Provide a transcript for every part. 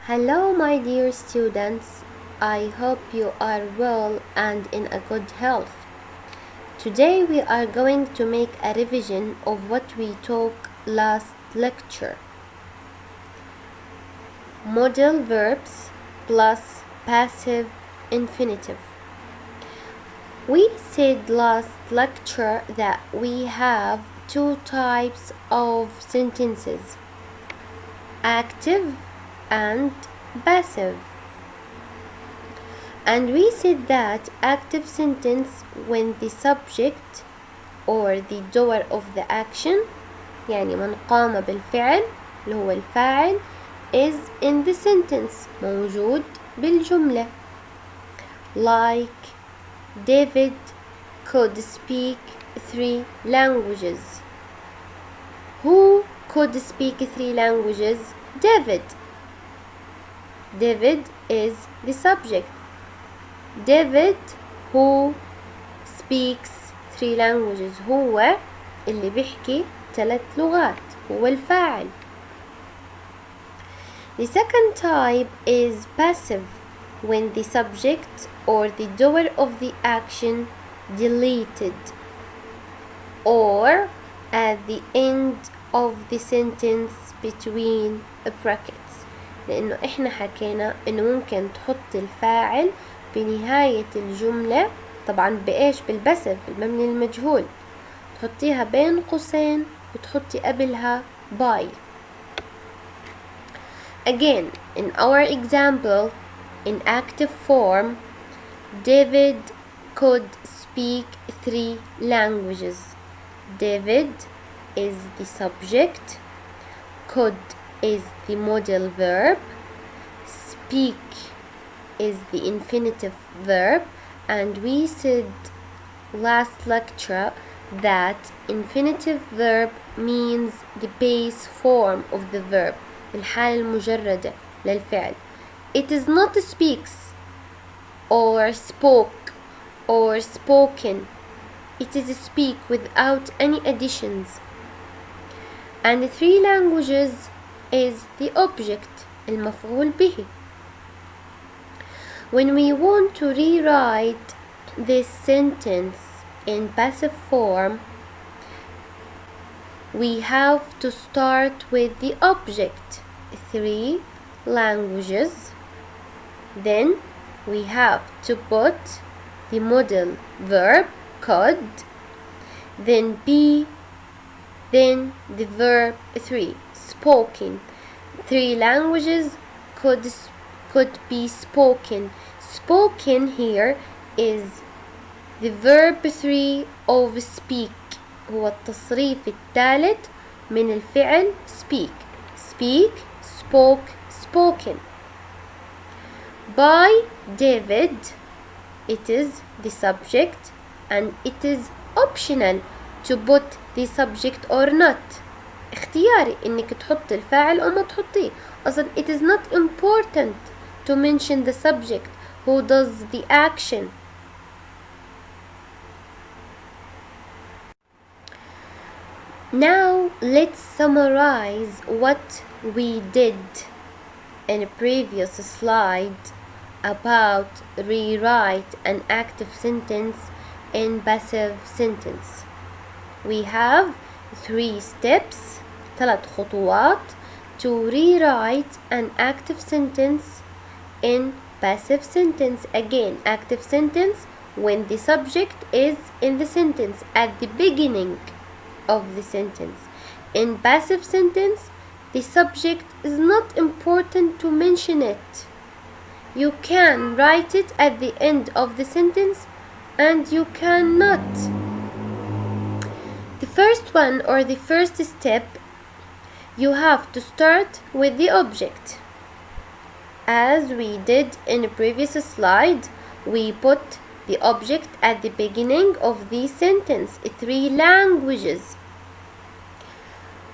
Hello, my dear students. I hope you are well and in a good health. Today we are going to make a revision of what we talked last lecture. Modal verbs plus passive infinitive. We said last lecture that we have two types of sentences, active and passive. And we said that active sentence when the subject or the doer of the action يعني من قام بالفعل اللي هو الفاعل is in the sentence موجود بالجملة, like David could speak 3 languages. Who could speak 3 languages? David. David is the subject. David who speaks 3 languages هو اللي بيحكي 3 لغات, هو الفاعل. The second type is passive when the subject or the doer of the action deleted or at the end of the sentence between brackets, لأنه إحنا حكينا إنه ممكن تحط الفاعل بنهاية الجملة, طبعا بإيش؟ بالباسيف المبني المجهول, تحطيها بين قوسين وتحطي قبلها by. Again, in our example, in active form, David could speak 3 languages. David is the subject, could is the modal verb, speak is the infinitive verb, and we said last lecture that infinitive verb means the base form of the verb, الحالة المجردة للفعل. It is not speaks or spoke or spoken. It is speak without any additions. And the 3 languages is the object, المفعول به. When we want to rewrite this sentence in passive form, we have to start with the object, 3 languages. Then we have to put the modal verb, could, then be, then the verb 3, spoken. 3 languages could be spoken. Spoken here is the verb 3 of speak, هو التصريف الثالث من الفعل speak. Speak, spoke, spoken. By David, it is the subject and it is optional to put the subject or not. اختياري انك تحط الفاعل او ما تحطيه. اصلا it is not important to mention the subject who does the action. Now let's summarize what we did in a previous slide about rewrite an active sentence in passive sentence. We have 3 steps, 3 خطوات to rewrite an active sentence in passive sentence. Again, active sentence when the subject is in the sentence at the beginning of the sentence. In passive sentence, the subject is not important to mention it. You can write it at the end of the sentence and you cannot. The first one or the first step, you have to start with the object. As we did in the previous slide, we put the object at the beginning of the sentence, 3 languages.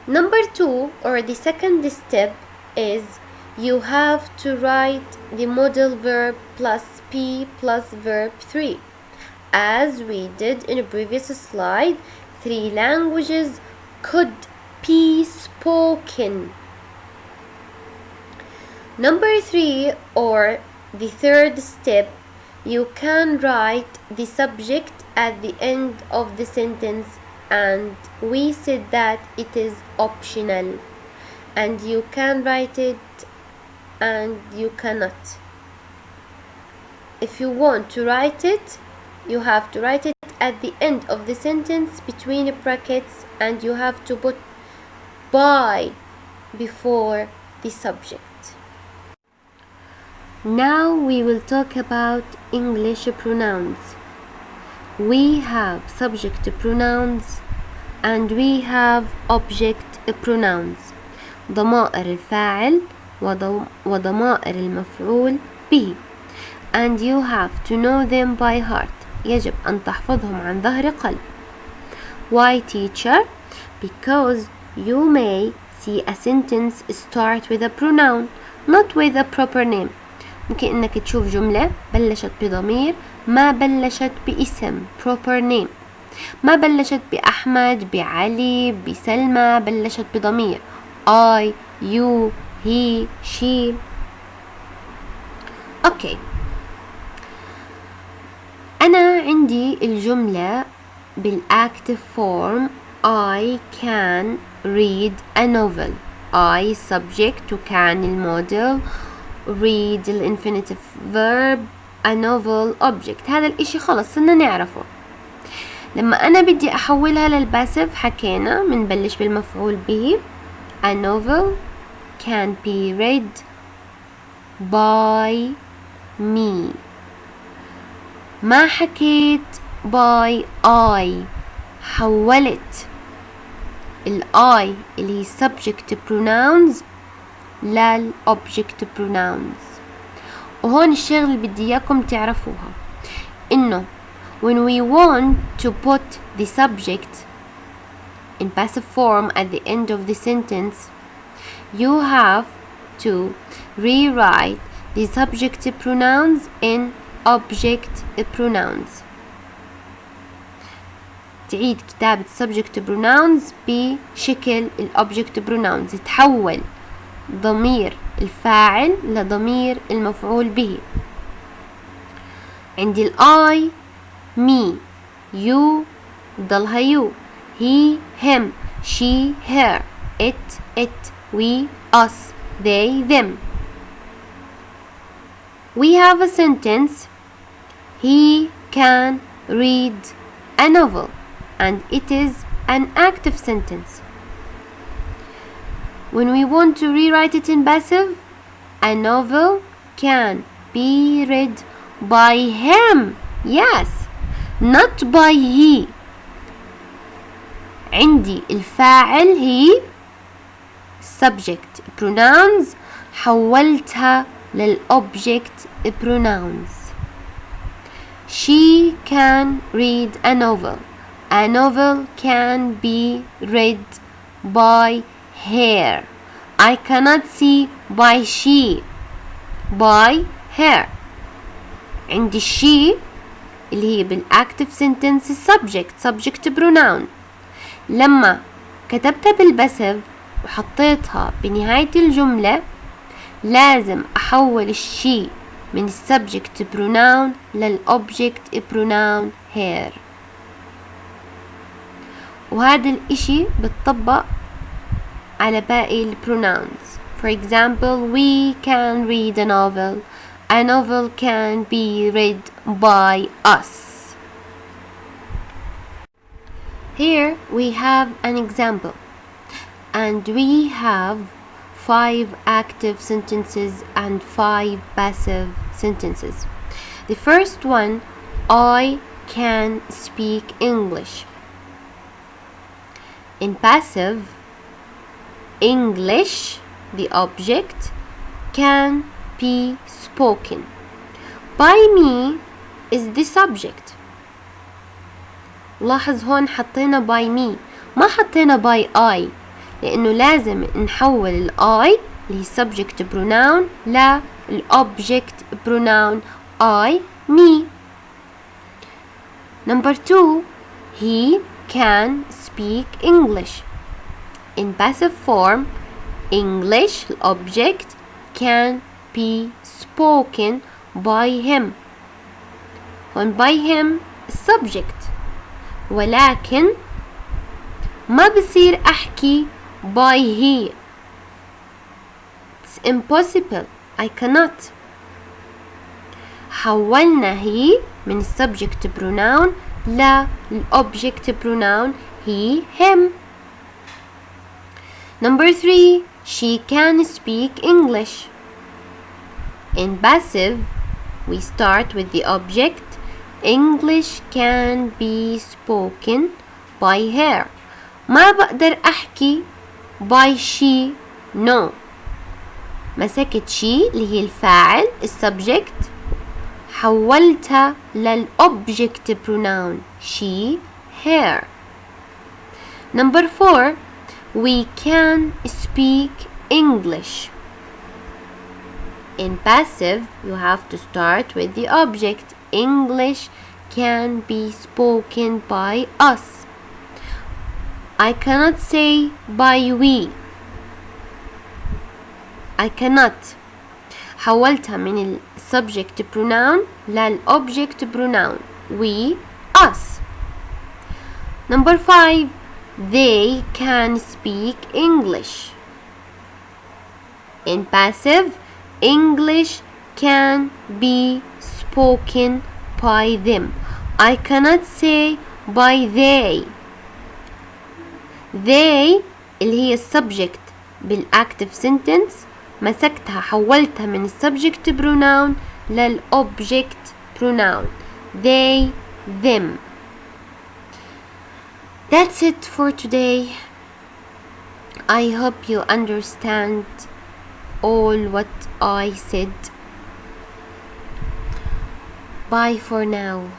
Number 2 or the second step is you have to write the modal verb plus P plus verb 3. As we did in the previous slide, 3 languages could be spoken. Number 3, or the third step, you can write the subject at the end of the sentence, and we said that it is optional, and you can write it and you cannot. If you want to write it, you have to write it at the end of the sentence between brackets, and you have to put by before the subject. Now we will talk about English pronouns. We have subject pronouns and we have object pronouns. ضمائر الفاعل وضمائر المفعول به. And you have to know them by heart. يجب أن تحفظهم عن ظهر قلب. Why, teacher? Because you may see a sentence start with a pronoun, not with a proper name. ممكن إنك تشوف جملة بلشت بضمير ما بلشت باسم proper name. ما بلشت بأحمد، بعلي، بسلمى، بلشت بضمير I, you, he, she. أوكي، أنا عندي الجملة بالactive form I can read a novel. I subject وكان المودال، read الانفينيتيف verb، a novel object. هذا الاشي خلص صرنا نعرفه. لما أنا بدي أحولها للباسف حكينا منبلش بالمفعول به. A novel can be read by me. ما حكيت by I، حولت ال I اللي هي subject pronouns للobject pronouns. وهون الشغل اللي بدي إياكم تعرفوها إنه when we want to put the subject in passive form at the end of the sentence, you have to rewrite the subject pronouns in object pronouns. تعيد كتابة subject pronouns بشكل object pronouns، تحول ضمير الفاعل لضمير المفعول به. عندي I me، you ضلها you، he him، she her، it we us، they them. We have a sentence he can read a novel, and it is an active sentence. When we want to rewrite it in passive, a novel can be read by him. Yes, not by he. عندي الفاعل هي subject pronouns حولتها للobject pronouns. She can read a novel. A novel can be read by her. I cannot see by she. By her. عندي she اللي هي بالactive sentence subject pronoun. لما كتبتها بالباسف وحطيتها بنهاية الجملة لازم أحول الشي من subject pronoun للobject pronoun her. وهذا الاشي بتطبق على باقي البروناونز. For example, we can read a novel. A novel can be read by us. Here we have an example, and we have 5 active sentences and 5 passive sentences. The first one, I can speak English. In passive, English, the object, can be spoken. By me is the subject. لاحظ هون حطينا by me، ما حطينا by I، لأنه لازم نحول ال I اللي subject pronoun للobject pronoun I, me. Number 2, he can speak English. In passive form, English object can be spoken by him. هون by him subject، ولكن ما بصير أحكي by he. It's impossible. I cannot. حولنا he من subject pronoun للobject pronoun he him. Number 3. She can speak English. In passive, we start with the object. English can be spoken by her. ما بقدر أحكي by she. No. مسكت she اللي هي الفاعل السبجكت، حولتها للobject pronoun she her. Number 4. We can speak English. In passive, you have to start with the object. English can be spoken by us. I cannot say by we. I cannot. حولتها من subject pronoun للobject pronoun we us. Number 5. They can speak English. In passive, English can be spoken by them. I cannot say by they. They اللي هي السبجكت بالactive sentence، مسكتها حولتها من السبجكت pronoun للobject pronoun they them. That's it for today. I hope you understand all what I said. Bye for now.